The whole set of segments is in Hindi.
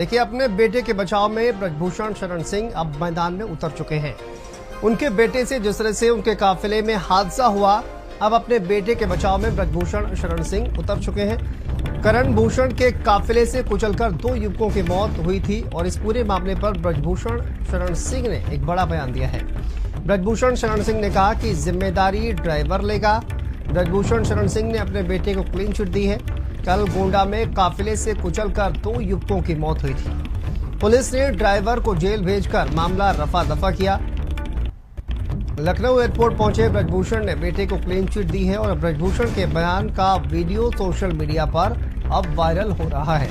देखिए, अपने बेटे के बचाव में ब्रजभूषण शरण सिंह अब मैदान में उतर चुके हैं। उनके बेटे से जिस तरह से उनके काफिले में हादसा हुआ, अब अपने बेटे के बचाव में ब्रजभूषण शरण सिंह उतर चुके हैं। करण भूषण के काफिले से कुचलकर 2 युवकों की मौत हुई थी और इस पूरे मामले पर ब्रजभूषण शरण सिंह ने एक बड़ा बयान दिया है। ब्रजभूषण शरण सिंह ने कहा कि जिम्मेदारी ड्राइवर लेगा। ब्रजभूषण शरण सिंह ने अपने बेटे को क्लीन चिट दी है। कल गोंडा में काफिले से कुचलकर 2 युवकों की मौत हुई थी। पुलिस ने ड्राइवर को जेल भेजकर मामला रफा दफा किया। लखनऊ एयरपोर्ट पहुंचे ब्रजभूषण ने बेटे को क्लीन चिट दी है और ब्रजभूषण के बयान का वीडियो सोशल मीडिया पर अब वायरल हो रहा है।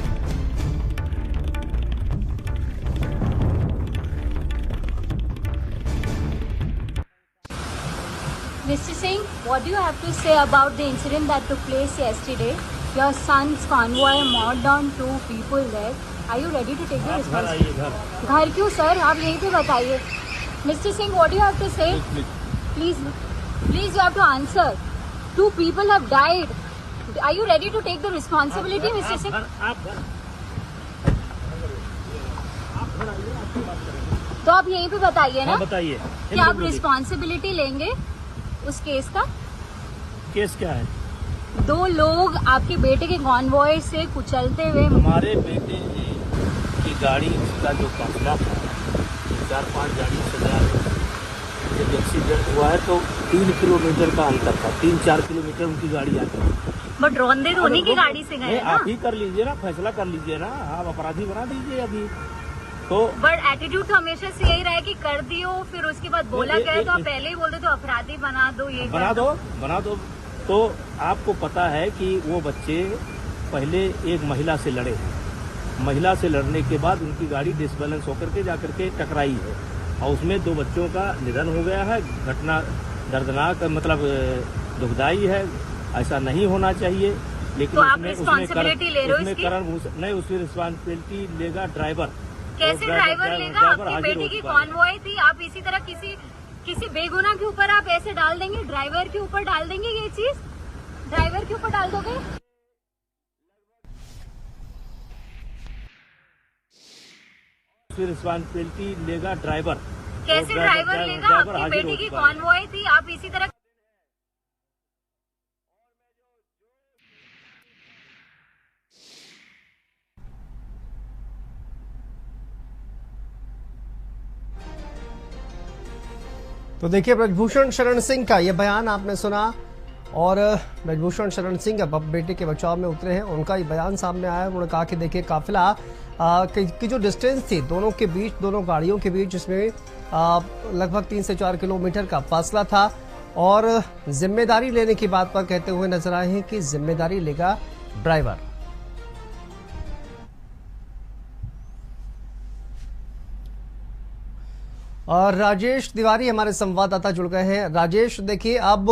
Mr. Singh, what do you have to say about the incident that took place yesterday? Your son's convoy mowed down 2 people there. Are you ready to take the responsibility? घर क्यों सर? आप यहीं पे बताइए। Mr. Singh, what do you have to say? Please, you have to answer. 2 people have died. Are you ready to take the responsibility, Mr. Singh? तो आप यहीं पे बताइए ना। बताइए कि आप रिस्पॉन्सिबिलिटी लेंगे उस केस का। केस क्या है? 2 लोग आपके बेटे के कॉन्वॉय से कुचलते हुए, हमारे बेटे की गाड़ी का जो काफिला था, 4-5 गाड़ी से जब एक्सीडेंट हुआ है तो 3 किलोमीटर का अंतर था। 3-4 किलोमीटर उनकी गाड़ी आती है। बट रौंदे धोनी की गाड़ी से गए ना। आप ही कर लीजिए ना, फैसला कर लीजिए ना, आप अपराधी बना दीजिए अभी तो। बट एटीट्यूड तो हमेशा से यही रहा है कि कर दियो, फिर उसके बाद बोला गया तो आप पहले ही बोलते तो अपराधी बना दो। ये बना दो। तो आपको पता है कि वो बच्चे पहले एक महिला से लड़े हैं। महिला से लड़ने के बाद उनकी गाड़ी डिसबैलेंस होकर के जाकर के टकराई है और उसमें 2 बच्चों का निधन हो गया है। घटना दर्दनाक, मतलब दुखदाई है, ऐसा नहीं होना चाहिए। लेकिन तो आप रिस्पॉन्सिबिलिटी ले रहे हो इसकी? नहीं, उसकी रिस्पॉन्सिबिलिटी लेगा ड्राइवर। कैसे ड्राइवर लेगा? आपकी बेटी की कॉन्वॉय थी। आप इसी तरह किसी बेगुनाह के ऊपर आप ऐसे डाल देंगे, ड्राइवर के ऊपर डाल देंगे। ये चीज ड्राइवर के ऊपर डाल दोगे? रिस्पॉन्सिबिलिटी लेगा ड्राइवर। कैसे ड्राइवर लेगा? आपकी बेटी की कॉन्वॉय थी। आप इसी तरह तो देखिए, ब्रजभूषण शरण सिंह का ये बयान आपने सुना और ब्रजभूषण शरण सिंह अब बेटे के बचाव में उतरे हैं। उनका ये बयान सामने आया। उन्होंने कहा कि देखिए, काफिला की जो डिस्टेंस थी दोनों के बीच, दोनों गाड़ियों के बीच, जिसमें लगभग 3 से 4 किलोमीटर का फासला था और जिम्मेदारी लेने की बात पर कहते हुए नजर आए हैं कि जिम्मेदारी लेगा ड्राइवर। और राजेश तिवारी हमारे संवाददाता जुड़ गए हैं। राजेश, देखिए, अब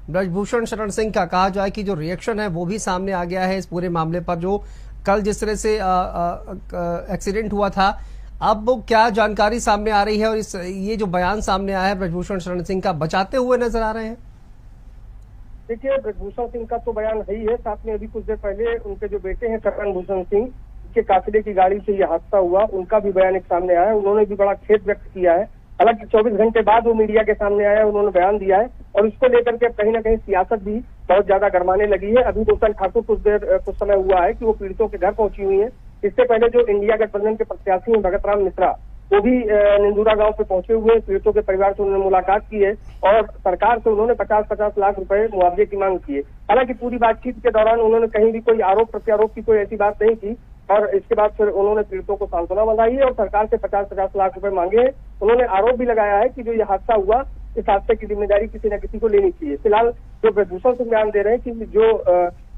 ब्रजभूषण शरण सिंह का कहा जाए कि जो रिएक्शन है वो भी सामने आ गया है इस पूरे मामले पर, जो कल जिस तरह से एक्सीडेंट हुआ था। अब क्या जानकारी सामने आ रही है और ये जो बयान सामने आया है ब्रजभूषण शरण सिंह का, बचाते हुए नजर आ रहे हैं? देखिए, ब्रजभूषण सिंह का तो बयान है ही है। साथ में अभी कुछ देर पहले उनके जो बेटे हैं करण भूषण सिंह के काफिले की गाड़ी से यह हादसा हुआ, उनका भी बयान एक सामने आया है। उन्होंने भी बड़ा खेद व्यक्त किया है। हालांकि 24 घंटे बाद वो मीडिया के सामने आया, उन्होंने बयान दिया है और इसको लेकर के कहीं ना कहीं सियासत भी बहुत ज्यादा गरमाने लगी है। अभी रोशन ठाकुर कुछ समय हुआ है कि वो पीड़ितों के घर पहुंची हुई है। इससे पहले जो इंडिया गठबंधन के प्रत्याशी हैं भगत राम मिश्रा, वो भी निंदुरा गांव पे पहुंचे हुए हैं। पीड़ितों के परिवार से उन्होंने मुलाकात की है और सरकार से उन्होंने 50-50 लाख रुपए मुआवजे की मांग की है। हालांकि पूरी बातचीत के दौरान उन्होंने कहीं भी कोई आरोप प्रत्यारोप की कोई ऐसी बात नहीं की और इसके बाद फिर उन्होंने पीड़ितों को सांत्वना बंधाई है और सरकार से 50-50 लाख रुपए मांगे हैं। उन्होंने आरोप भी लगाया है कि जो ये हादसा हुआ, इस हादसे की जिम्मेदारी किसी न किसी को लेनी चाहिए। फिलहाल जो ब्रजभूषण सिंह बयान दे रहे हैं कि जो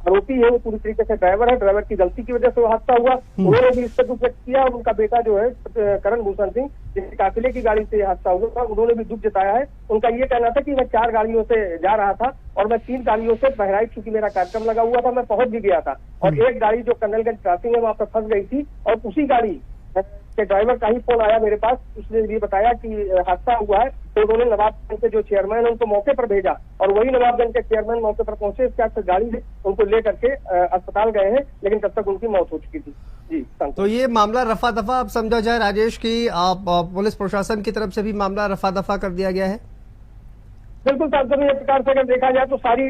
आरोपी है वो पूरी तरीके से ड्राइवर है, ड्राइवर की गलती की वजह से वो हादसा हुआ। उन्होंने भी इस पर दुख व्यक्त किया और उनका बेटा जो है करण भूषण सिंह, जिसके काफिले की गाड़ी से हादसा हुआ, उन्होंने भी दुख जताया है। उनका ये कहना था कि मैं 4 गाड़ियों से जा रहा था और मैं 3 गाड़ियों से बहराइच, चूंकि मेरा कार्यक्रम लगा हुआ था, मैं पहुंच भी गया था और एक गाड़ी जो कन्नलगंज क्रॉसिंग है वहां पर फंस गई थी और उसी गाड़ी कि ड्राइवर का ही फोन आया मेरे पास, उसने ये बताया कि हादसा हुआ है। तो उन्होंने नवाबगंज के जो चेयरमैन है उनको मौके पर भेजा और वही नवाबगंज के चेयरमैन मौके पर पहुंचे, इसके बाद गाड़ी से उनको ले करके अस्पताल गए हैं, लेकिन तब तक उनकी मौत हो चुकी थी। जी तो ये मामला रफा दफा अब समझा जाए राजेश की पुलिस प्रशासन की तरफ से भी मामला रफा दफा कर दिया गया है? बिल्कुल सांसद, एक प्रकार से अगर देखा जाए तो सारी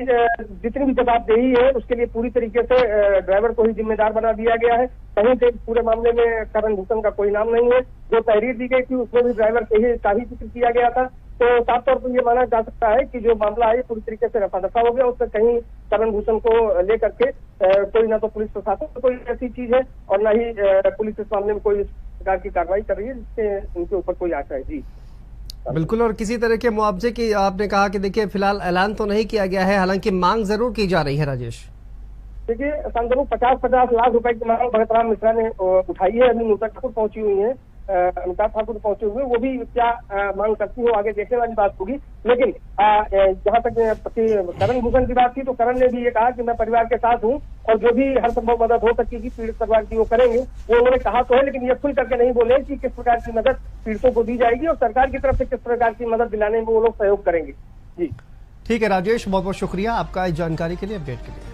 जितनी भी जवाबदेही है उसके लिए पूरी तरीके से ड्राइवर को ही जिम्मेदार बना दिया गया है। कहीं से पूरे मामले में करण भूषण का कोई नाम नहीं है। जो तहरीर दी गई थी उसमें भी ड्राइवर का ही जिक्र किया गया था। तो साफ तौर पर ये माना जा सकता है कि जो मामला है पूरी तरीके से रफा दफा हो गया। उससे कहीं करण भूषण को लेकर के कोई ना तो पुलिस प्रशासन में कोई ऐसी चीज है और न ही पुलिस इस मामले में कोई इस प्रकार की कार्रवाई कर रही है जिससे उनके ऊपर कोई आशा है। जी बिल्कुल। और किसी तरह के मुआवजे की आपने कहा कि देखिए फिलहाल ऐलान तो नहीं किया गया है, हालांकि मांग जरूर की जा रही है राजेश। देखिए सांसद, 50-50 लाख रुपए की मांग भगत राम मिश्रा ने उठाई है। अभी नुता ठाकुर पहुंची हुई है, अमिताभ ठाकुर पहुंचे हुए, वो भी क्या मांग करती हो आगे देखने वाली बात होगी। लेकिन जहां तक करण भूषण की बात थी तो करण ने भी ये कहा कि मैं परिवार के साथ हूं और जो भी हर संभव मदद हो सकेगी पीड़ित परिवार की वो करेंगे। वो उन्होंने कहा तो है, लेकिन ये खुल करके नहीं बोले कि किस प्रकार की मदद पीड़ितों को दी जाएगी और सरकार की तरफ से किस प्रकार की मदद दिलाने में वो लोग सहयोग करेंगे। जी ठीक है राजेश, बहुत बहुत शुक्रिया आपका इस जानकारी के लिए, अपडेट के लिए।